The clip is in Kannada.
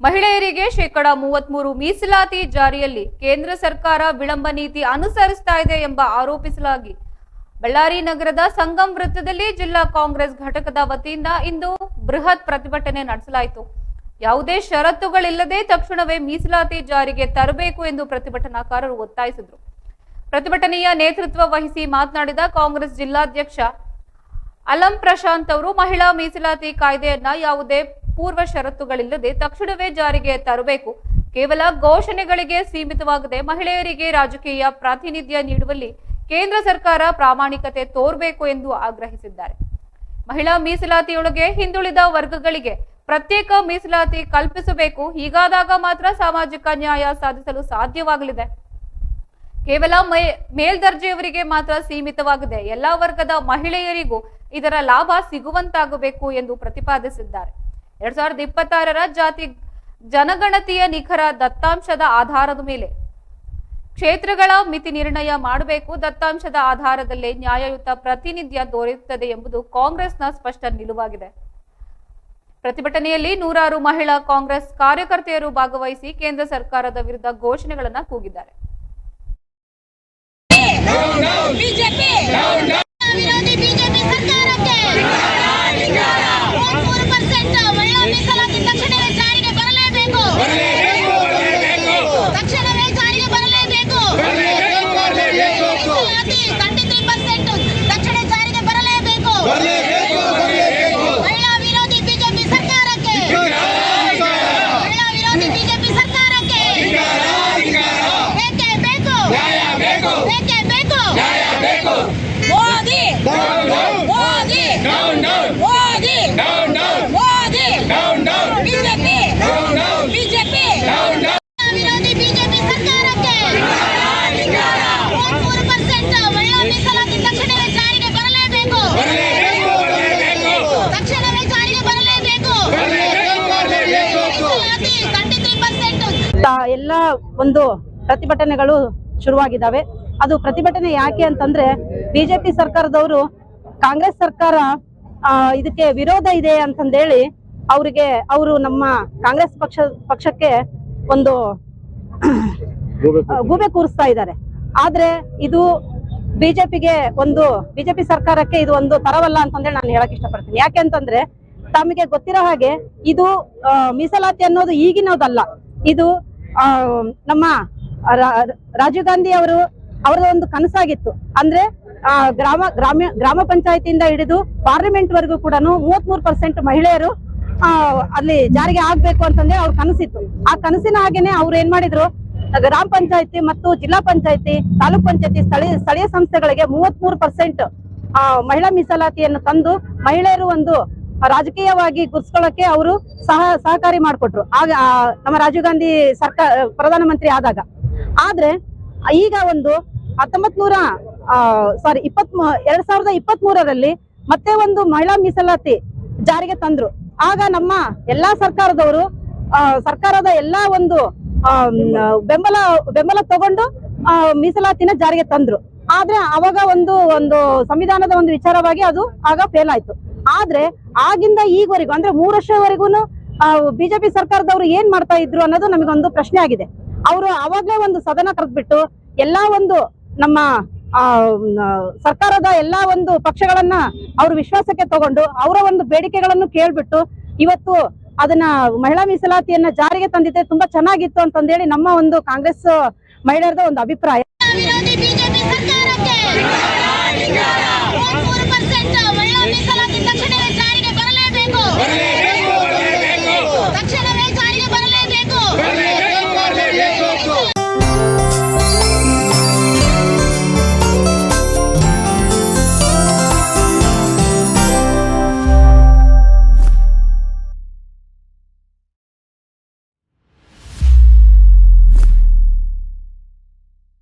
ಮಹಿಳೆಯರಿಗೆ ಶೇಕಡಾ 33 ಮೀಸಲಾತಿ ಜಾರಿಯಲ್ಲಿ ಕೇಂದ್ರ ಸರ್ಕಾರ ವಿಳಂಬ ನೀತಿ ಅನುಸರಿಸ್ತಾ ಇದೆ ಎಂಬ ಆರೋಪಿಸಲಾಗಿ ಬಳ್ಳಾರಿ ನಗರದ ಸಂಗಮ್ ವೃತ್ತದಲ್ಲಿ ಜಿಲ್ಲಾ ಕಾಂಗ್ರೆಸ್ ಘಟಕದ ವತಿಯಿಂದ ಇಂದು ಬೃಹತ್ ಪ್ರತಿಭಟನೆ ನಡೆಸಲಾಯಿತು. ಯಾವುದೇ ಷರತ್ತುಗಳಿಲ್ಲದೆ ತಕ್ಷಣವೇ ಮೀಸಲಾತಿ ಜಾರಿಗೆ ತರಬೇಕು ಎಂದು ಪ್ರತಿಭಟನಾಕಾರರು ಒತ್ತಾಯಿಸಿದರು. ಪ್ರತಿಭಟನೆಯ ನೇತೃತ್ವ ವಹಿಸಿ ಮಾತನಾಡಿದ ಕಾಂಗ್ರೆಸ್ ಜಿಲ್ಲಾಧ್ಯಕ್ಷ ಅಲಂ ಪ್ರಶಾಂತ್ ಅವರು ಮಹಿಳಾ ಮೀಸಲಾತಿ ಕಾಯ್ದೆಯನ್ನ ಯಾವುದೇ ಪೂರ್ವ ಷರತ್ತುಗಳಿಲ್ಲದೆ ತಕ್ಷಣವೇ ಜಾರಿಗೆ ತರಬೇಕು. ಕೇವಲ ಘೋಷಣೆಗಳಿಗೆ ಸೀಮಿತವಾಗದೆ ಮಹಿಳೆಯರಿಗೆ ರಾಜಕೀಯ ಪ್ರಾತಿನಿಧ್ಯ ನೀಡುವಲ್ಲಿ ಕೇಂದ್ರ ಸರ್ಕಾರ ಪ್ರಾಮಾಣಿಕತೆ ತೋರಬೇಕು ಎಂದು ಆಗ್ರಹಿಸಿದ್ದಾರೆ. ಮಹಿಳಾ ಮೀಸಲಾತಿಯೊಳಗೆ ಹಿಂದುಳಿದ ವರ್ಗಗಳಿಗೆ ಪ್ರತ್ಯೇಕ ಮೀಸಲಾತಿ ಕಲ್ಪಿಸಬೇಕು. ಹೀಗಾದಾಗ ಮಾತ್ರ ಸಾಮಾಜಿಕ ನ್ಯಾಯ ಸಾಧಿಸಲು ಸಾಧ್ಯವಾಗಲಿದೆ. ಕೇವಲ ಮೇಲ್ದರ್ಜೆಯವರಿಗೆ ಮಾತ್ರ ಸೀಮಿತವಾಗದೆ ಎಲ್ಲಾ ವರ್ಗದ ಮಹಿಳೆಯರಿಗೂ ಇದರ ಲಾಭ ಸಿಗುವಂತಾಗಬೇಕು ಎಂದು ಪ್ರತಿಪಾದಿಸಿದ್ದಾರೆ. 2026ರ ಜಾತಿ ಜನಗಣತಿಯ ನಿಖರ ದತ್ತಾಂಶದ ಆಧಾರದ ಮೇಲೆ ಕ್ಷೇತ್ರಗಳ ಮಿತಿ ನಿರ್ಣಯ ಮಾಡಬೇಕು. ದತ್ತಾಂಶದ ಆಧಾರದಲ್ಲೇ ನ್ಯಾಯಯುತ ಪ್ರಾತಿನಿಧ್ಯ ದೊರೆಯುತ್ತದೆ ಎಂಬುದು ಕಾಂಗ್ರೆಸ್ನ ಸ್ಪಷ್ಟ ನಿಲುವಾಗಿದೆ. ಪ್ರತಿಭಟನೆಯಲ್ಲಿ ನೂರಾರು ಮಹಿಳಾ ಕಾಂಗ್ರೆಸ್ ಕಾರ್ಯಕರ್ತೆಯರು ಭಾಗವಹಿಸಿ ಕೇಂದ್ರ ಸರ್ಕಾರದ ವಿರುದ್ಧ ಘೋಷಣೆಗಳನ್ನು ಕೂಗಿದ್ದಾರೆ. ಎಲ್ಲ ಒಂದು ಪ್ರತಿಭಟನೆಗಳು ಶುರುವಾಗಿದ್ದಾವೆ. ಅದು ಪ್ರತಿಭಟನೆ ಯಾಕೆ ಅಂತಂದ್ರೆ ಬಿಜೆಪಿ ಸರ್ಕಾರದವರು ಕಾಂಗ್ರೆಸ್ ಸರ್ಕಾರ ಇದಕ್ಕೆ ವಿರೋಧ ಇದೆ ಅಂತಂದೇಳಿ ಅವರು ನಮ್ಮ ಕಾಂಗ್ರೆಸ್ ಪಕ್ಷಕ್ಕೆ ಒಂದು ಗೂಬೆ ಕೂರಿಸ್ತಾ ಇದ್ದಾರೆ. ಆದ್ರೆ ಇದು ಬಿಜೆಪಿ ಸರ್ಕಾರಕ್ಕೆ ಇದು ಒಂದು ತರವಲ್ಲ ಅಂತಂದೇಳಿ ನಾನು ಹೇಳಕ್ ಇಷ್ಟಪಡ್ತೀನಿ. ಯಾಕೆ ಅಂತಂದ್ರೆ ತಮಗೆ ಗೊತ್ತಿರೋ ಹಾಗೆ ಇದು ಮೀಸಲಾತಿ ಅನ್ನೋದು ಈಗಿನದಲ್ಲ. ಇದು ನಮ್ಮ ರಾಜೀವ್ ಗಾಂಧಿ ಅವರದ ಒಂದು ಕನಸಾಗಿತ್ತು. ಅಂದ್ರೆ ಗ್ರಾಮ ಪಂಚಾಯತಿಯಿಂದ ಹಿಡಿದು ಪಾರ್ಲಿಮೆಂಟ್ ವರೆಗೂ ಕೂಡ 33% ಮಹಿಳೆಯರು ಅಲ್ಲಿ ಜಾರಿಗೆ ಆಗ್ಬೇಕು ಅಂತಂದ್ರೆ ಅವ್ರ ಕನಸಿತ್ತು. ಆ ಕನಸಿನ ಹಾಗೇನೆ ಅವ್ರು ಏನ್ ಮಾಡಿದ್ರು, ಗ್ರಾಮ ಪಂಚಾಯತಿ ಮತ್ತು ಜಿಲ್ಲಾ ಪಂಚಾಯತಿ, ತಾಲೂಕ್ ಪಂಚಾಯತಿ, ಸ್ಥಳೀಯ ಸಂಸ್ಥೆಗಳಿಗೆ 33% ಮಹಿಳಾ ಮೀಸಲಾತಿಯನ್ನು ತಂದು ಮಹಿಳೆಯರು ಒಂದು ರಾಜಕೀಯವಾಗಿ ಗುರ್ಸ್ಕೊಳ್ಳಕ್ಕೆ ಅವರು ಸಹಕಾರಿ ಮಾಡಿಕೊಟ್ರು. ಆಗ ನಮ್ಮ ರಾಜೀವ್ ಗಾಂಧಿ ಸರ್ಕಾರ ಪ್ರಧಾನಮಂತ್ರಿ ಆದಾಗ. ಆದ್ರೆ ಈಗ ಒಂದು 2023ರಲ್ಲಿ ಮತ್ತೆ ಒಂದು ಮಹಿಳಾ ಮೀಸಲಾತಿ ಜಾರಿಗೆ ತಂದ್ರು. ಆಗ ನಮ್ಮ ಎಲ್ಲಾ ಸರ್ಕಾರದ ಎಲ್ಲಾ ಒಂದು ಬೆಂಬಲ ತಗೊಂಡು ಮೀಸಲಾತಿನ ಜಾರಿಗೆ ತಂದ್ರು. ಆದ್ರೆ ಅವಾಗ ಒಂದು ಸಂವಿಧಾನದ ಒಂದು ವಿಚಾರವಾಗಿ ಅದು ಆಗ ಫೇಲ್ ಆಯ್ತು. ಆದ್ರೆ ಆಗಿಂದ ಈವರೆಗೂ ಅಂದ್ರೆ 3 ವರ್ಷವರೆಗೂ ಬಿಜೆಪಿ ಸರ್ಕಾರದವರು ಏನ್ ಮಾಡ್ತಾ ಇದ್ರು ಅನ್ನೋದು ನಮಗೊಂದು ಪ್ರಶ್ನೆ ಆಗಿದೆ. ಅವರು ಅವಾಗ್ಲೇ ಒಂದು ಸದನ ಕರೆದ್ಬಿಟ್ಟು ಎಲ್ಲಾ ಒಂದು ನಮ್ಮ ಸರ್ಕಾರದ ಎಲ್ಲಾ ಒಂದು ಪಕ್ಷಗಳನ್ನ ಅವ್ರ ವಿಶ್ವಾಸಕ್ಕೆ ತಗೊಂಡು ಅವರ ಒಂದು ಬೇಡಿಕೆಗಳನ್ನು ಕೇಳ್ಬಿಟ್ಟು ಇವತ್ತು ಅದನ್ನ ಮಹಿಳಾ ಮೀಸಲಾತಿಯನ್ನ ಜಾರಿಗೆ ತಂದಿದ್ದೆ ತುಂಬಾ ಚೆನ್ನಾಗಿತ್ತು ಅಂತಂದೇಳಿ ನಮ್ಮ ಒಂದು ಕಾಂಗ್ರೆಸ್ ಮಹಿಳೆಯರದ ಒಂದು ಅಭಿಪ್ರಾಯ.